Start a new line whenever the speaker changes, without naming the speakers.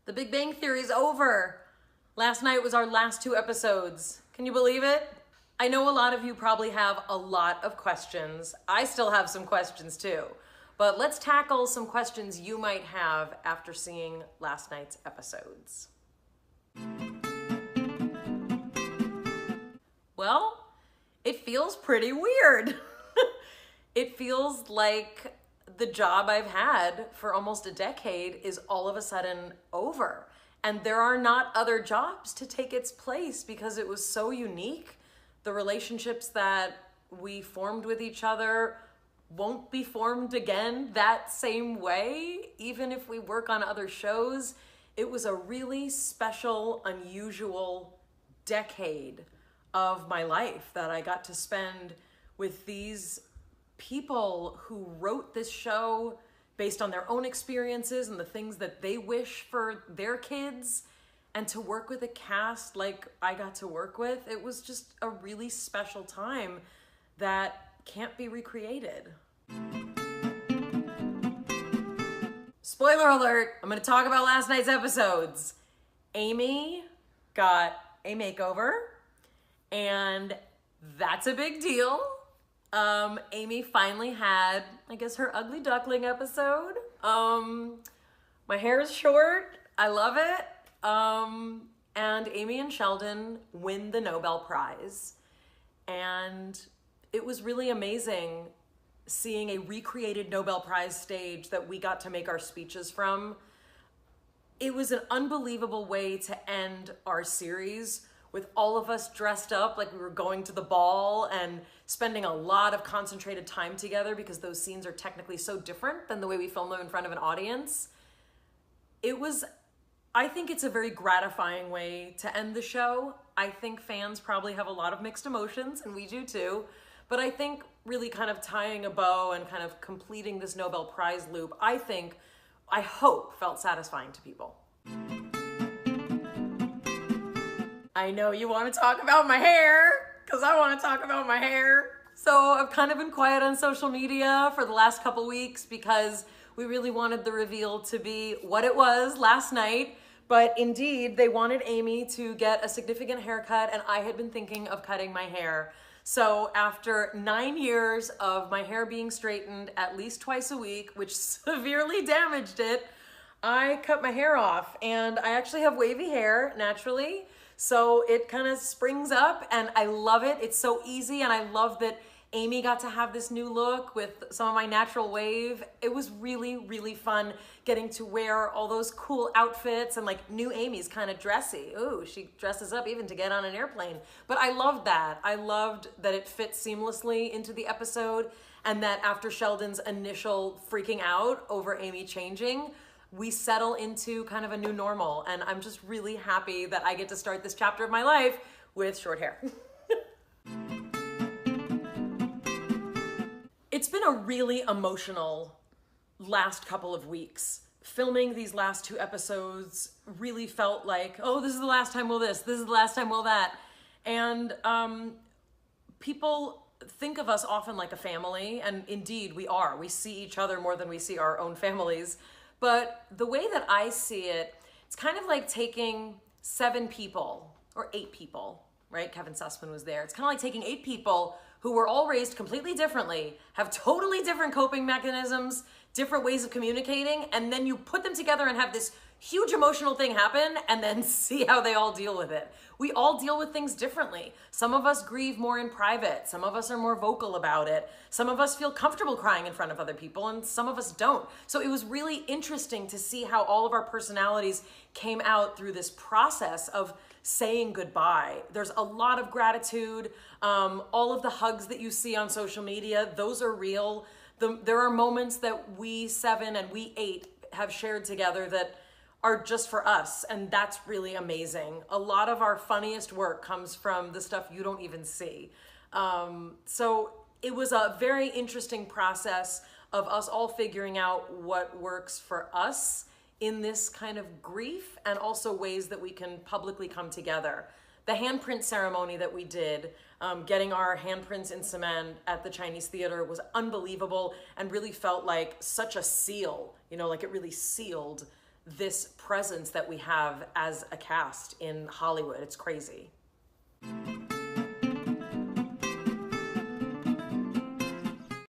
The Big Bang Theory is over. Last night was our last 2 episodes. Can you believe it? I know a lot of you probably have a lot of questions. I still have some questions too. But let's tackle some questions you might have after seeing last night's episodes. Well, it feels pretty weird. It feels like the job I've had for almost a decade is all of a sudden over. And there are not other jobs to take its place because it was so unique. The relationships that we formed with each other won't be formed again that same way, even if we work on other shows. It was a really special, unusual decade of my life that I got to spend with these people who wrote this show based on their own experiences and the things that they wish for their kids, and to work with a cast like I got to work with. It was just a really special time that can't be recreated. Spoiler alert, I'm gonna talk about last night's episodes. Amy got a makeover, and that's a big deal. Amy finally had, I guess, her ugly duckling episode. My hair is short. I love it. And Amy and Sheldon win the Nobel Prize. And it was really amazing seeing a recreated Nobel Prize stage that we got to make our speeches from. It was an unbelievable way to end our series with all of us dressed up like we were going to the ball and spending a lot of concentrated time together, because those scenes are technically so different than the way we film them in front of an audience. I think it's a very gratifying way to end the show. I think fans probably have a lot of mixed emotions, and we do too. But I think really kind of tying a bow and kind of completing this Nobel Prize loop, I hope felt satisfying to people. I know you want to talk about my hair, because I want to talk about my hair. So I've kind of been quiet on social media for the last couple weeks because we really wanted the reveal to be what it was last night. But indeed, they wanted Amy to get a significant haircut, and I had been thinking of cutting my hair. So after 9 years of my hair being straightened at least twice a week, which severely damaged it, I cut my hair off. And I actually have wavy hair naturally, so it kind of springs up, and I love it. It's so easy, and I love that Amy got to have this new look with some of my natural wave. It was really, really fun getting to wear all those cool outfits, and like new Amy's kind of dressy. Ooh, she dresses up even to get on an airplane. But I loved that. I loved that it fit seamlessly into the episode, and that after Sheldon's initial freaking out over Amy changing, we settle into kind of a new normal. And I'm just really happy that I get to start this chapter of my life with short hair. It's been a really emotional last couple of weeks. Filming these last 2 episodes really felt like, oh, this is the last time we'll this is the last time we'll that. And people think of us often like a family, and indeed we are. We see each other more than we see our own families. But the way that I see it, it's kind of like taking 7 people, or 8 people, right? Kevin Sussman was there. It's kind of like taking 8 people who were all raised completely differently, have totally different coping mechanisms, different ways of communicating, and then you put them together and have this huge emotional thing happen, and then see how they all deal with it. We all deal with things differently. Some of us grieve more in private. Some of us are more vocal about it. Some of us feel comfortable crying in front of other people, and some of us don't. So it was really interesting to see how all of our personalities came out through this process of saying goodbye. There's a lot of gratitude. All of the hugs that you see on social media, those are real. There are moments that we 7 and we 8 have shared together that are just for us, and that's really amazing. A lot of our funniest work comes from the stuff you don't even see. So it was a very interesting process of us all figuring out what works for us in this kind of grief, and also ways that we can publicly come together. The handprint ceremony that we did, getting our handprints in cement at the Chinese theater, was unbelievable and really felt like such a seal, like it really sealed this presence that we have as a cast in Hollywood. It's crazy.